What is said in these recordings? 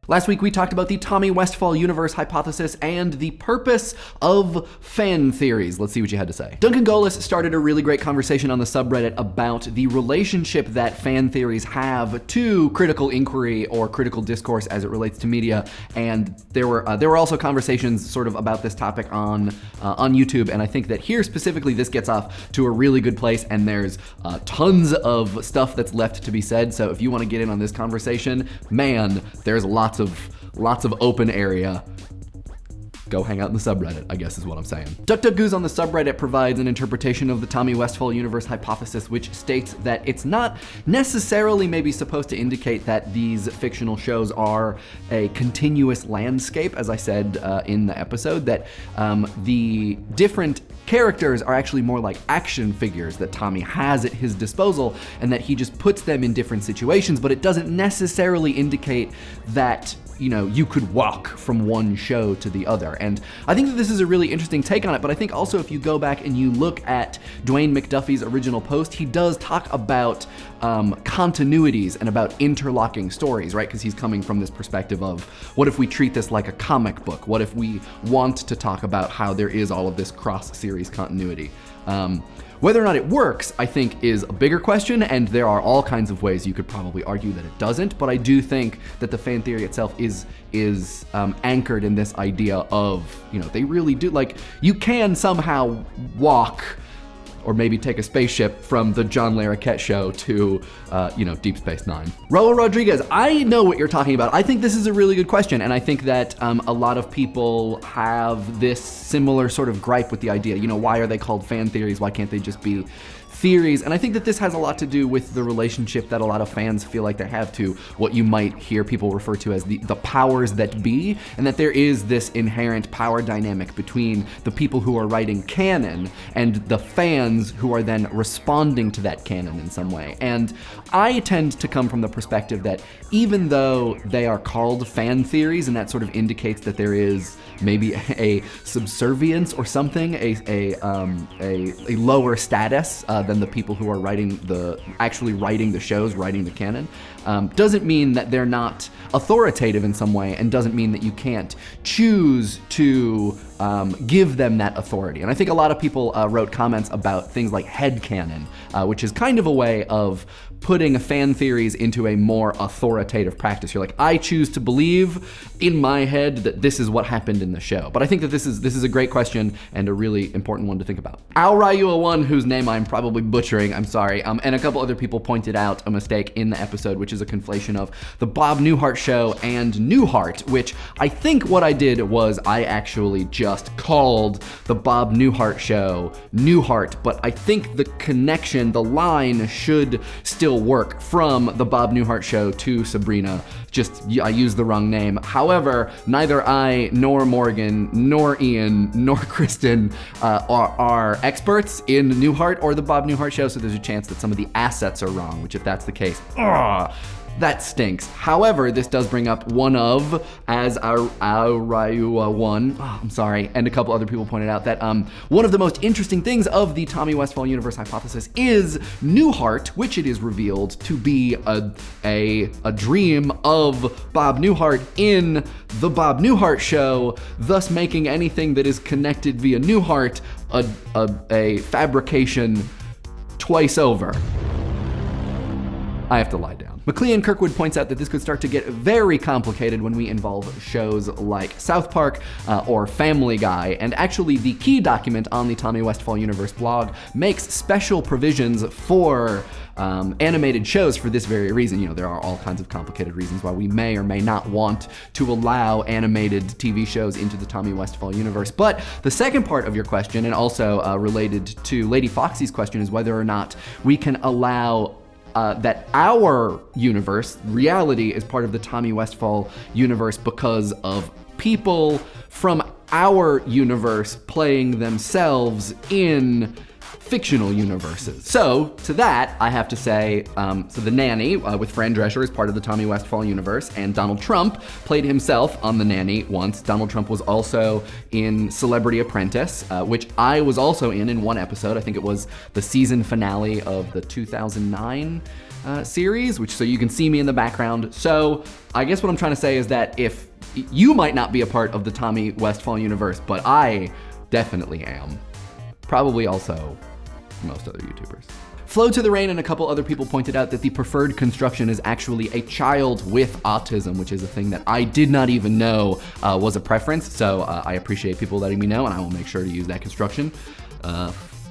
Last week we talked about the Tommy Westphall universe hypothesis and the purpose of fan theories. Let's see what you had to say. Duncan Golis started a really great conversation on the subreddit about the relationship that fan theories have to critical inquiry or critical discourse as it relates to media, and there were also conversations sort of about this topic on YouTube, and I think that here specifically this gets off to a really good place, and there's tons of stuff that's left to be said. So if you want to get in on this conversation, man, there's lots of open area. Go hang out in the subreddit, I guess is what I'm saying. ducducguz on the subreddit provides an interpretation of the Tommy Westphall universe hypothesis, which states that it's not necessarily maybe supposed to indicate that these fictional shows are a continuous landscape, as I said in the episode, that the different characters are actually more like action figures that Tommy has at his disposal, and that he just puts them in different situations, but it doesn't necessarily indicate that you could walk from one show to the other. And I think that this is a really interesting take on it, but I think also if you go back and you look at Dwayne McDuffie's original post, he does talk about continuities and about interlocking stories, right? Because he's coming from this perspective of, what if we treat this like a comic book? What if we want to talk about how there is all of this cross-series continuity? Whether or not it works, I think, is a bigger question, and there are all kinds of ways you could probably argue that it doesn't, but I do think that the fan theory itself is anchored in this idea of, they really do, like, you can somehow walk or maybe take a spaceship from the John Larroquette show to, Deep Space Nine. Raul Rodrigues, I know what you're talking about. I think this is a really good question, and I think that a lot of people have this similar sort of gripe with the idea, why are they called fan theories? Why can't they just be theories? And I think that this has a lot to do with the relationship that a lot of fans feel like they have to what you might hear people refer to as the powers that be, and that there is this inherent power dynamic between the people who are writing canon and the fans who are then responding to that canon in some way. And I tend to come from the perspective that even though they are called fan theories, and that sort of indicates that there is maybe a subservience or something, a lower status than the people who are actually writing the shows, writing the canon, doesn't mean that they're not authoritative in some way, and doesn't mean that you can't choose to give them that authority. And I think a lot of people wrote comments about things like headcanon, which is kind of a way of putting fan theories into a more authoritative practice. You're like, I choose to believe in my head that this is what happened in the show. But I think that this is a great question and a really important one to think about. Al-Rayua1, whose name I'm probably butchering, I'm sorry, and a couple other people pointed out a mistake in the episode, which is a conflation of the Bob Newhart show and Newhart, which I think what I did was I actually just called the Bob Newhart show Newhart, but I think the connection, the line should still work from the Bob Newhart show to Sabrina. Just, I used the wrong name. However, neither I, nor Morgan, nor Ian, nor Kristen are experts in Newhart or the Bob Newhart show, so there's a chance that some of the assets are wrong, which if that's the case, that stinks. However, this does bring up one of, as Al-Rayua1, and a couple other people pointed out that one of the most interesting things of the Tommy Westphall universe hypothesis is Newhart, which it is revealed to be a dream of Bob Newhart in the Bob Newhart show, thus making anything that is connected via Newhart a fabrication twice over. I have to lie down. Maclean Kirkwood points out that this could start to get very complicated when we involve shows like South Park or Family Guy, and actually the key document on the Tommy Westphall Universe blog makes special provisions for animated shows for this very reason. There are all kinds of complicated reasons why we may or may not want to allow animated TV shows into the Tommy Westphall universe. But the second part of your question, and also related to LadyFoxi's question, is whether or not we can allow that our universe, reality, is part of the Tommy Westphall universe because of people from our universe playing themselves in fictional universes. So to that, I have to say, so The Nanny with Fran Drescher is part of the Tommy Westphall universe, and Donald Trump played himself on The Nanny once. Donald Trump was also in Celebrity Apprentice, which I was also in one episode. I think it was the season finale of the 2009 series, so you can see me in the background. So I guess what I'm trying to say is that if you might not be a part of the Tommy Westphall universe, but I definitely am. Probably also most other YouTubers. FlyToTheRain and a couple other people pointed out that the preferred construction is actually a child with autism, which is a thing that I did not even know was a preference. So I appreciate people letting me know, and I will make sure to use that construction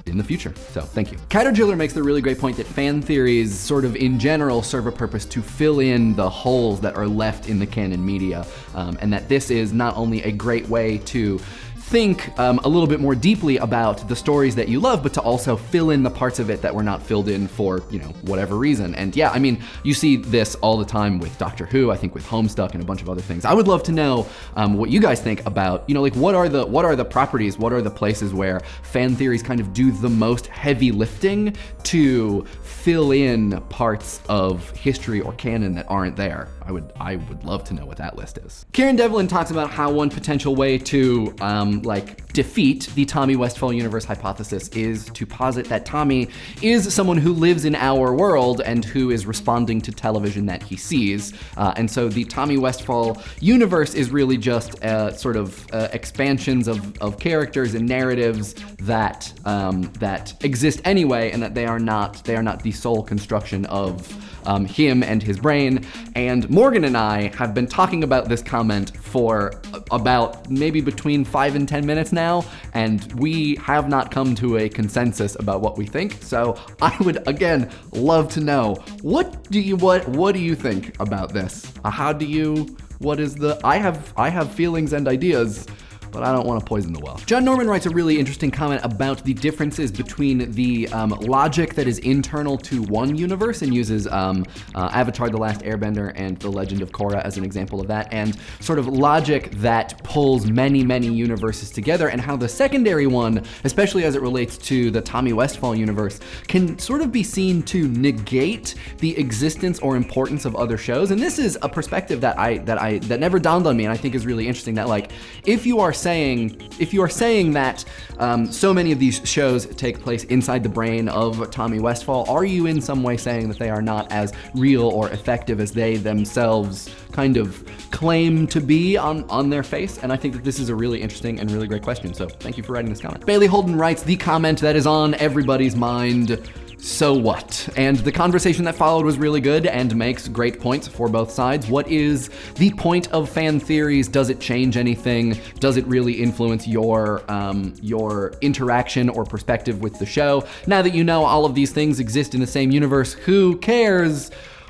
in the future. So thank you. Caterjillar makes the really great point that fan theories sort of in general serve a purpose to fill in the holes that are left in the canon media, and that this is not only a great way to think a little bit more deeply about the stories that you love, but to also fill in the parts of it that were not filled in for, whatever reason. And yeah, I mean, you see this all the time with Doctor Who, I think with Homestuck and a bunch of other things. I would love to know what you guys think about, like what are the properties, what are the places where fan theories kind of do the most heavy lifting to fill in parts of history or canon that aren't there. I would love to know what that list is. Kieran Devlin talks about how one potential way to defeat the Tommy Westphall universe hypothesis is to posit that Tommy is someone who lives in our world and who is responding to television that he sees. And so the Tommy Westphall universe is really just sort of expansions of characters and narratives that exist anyway, and that they are not the sole construction of him and his brain. And Morgan and I have been talking about this comment for about maybe between 5 and 10 minutes now, and we have not come to a consensus about what we think. So I would again love to know, what do you think about this? I have feelings and ideas, but I don't want to poison the well. John Norman writes a really interesting comment about the differences between the logic that is internal to one universe, and uses Avatar: The Last Airbender and The Legend of Korra as an example of that, and sort of logic that pulls many, many universes together, and how the secondary one, especially as it relates to the Tommy Westphall universe, can sort of be seen to negate the existence or importance of other shows. And this is a perspective that never dawned on me, and I think is really interesting, that like, if you are saying that so many of these shows take place inside the brain of Tommy Westphall, are you in some way saying that they are not as real or effective as they themselves kind of claim to be on their face? And I think that this is a really interesting and really great question. So thank you for writing this comment. Bailey Holden writes the comment that is on everybody's mind: so what? And the conversation that followed was really good and makes great points for both sides. What is the point of fan theories? Does it change anything? Does it really influence your interaction or perspective with the show? Now that you know all of these things exist in the same universe, who cares?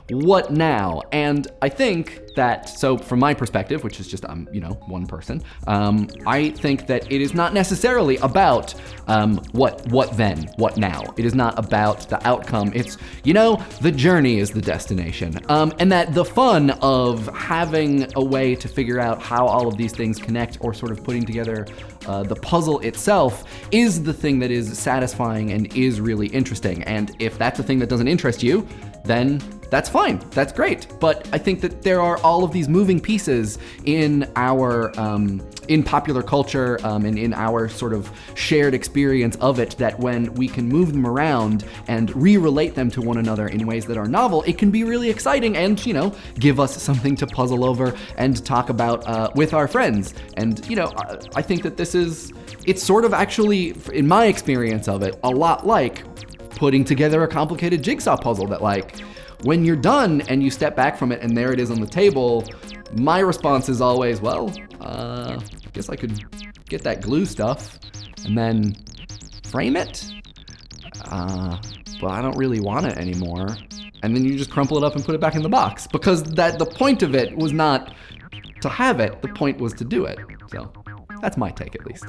What now? And I think that, so from my perspective, which is just, one person, I think that it is not necessarily about what then, what now. It is not about the outcome. It's, the journey is the destination. And that the fun of having a way to figure out how all of these things connect, or sort of putting together the puzzle itself, is the thing that is satisfying and is really interesting. And if that's the thing that doesn't interest you, then that's fine, that's great. But I think that there are all of these moving pieces in our, in popular culture, and in our sort of shared experience of it, that when we can move them around and re-relate them to one another in ways that are novel, it can be really exciting and, give us something to puzzle over and talk about with our friends. And, I think that it's sort of actually, in my experience of it, a lot like putting together a complicated jigsaw puzzle that, like, when you're done and you step back from it and there it is on the table, my response is always, well, I guess I could get that glue stuff and then frame it, but I don't really want it anymore. And then you just crumple it up and put it back in the box, because the point of it was not to have it, the point was to do it. So that's my take, at least.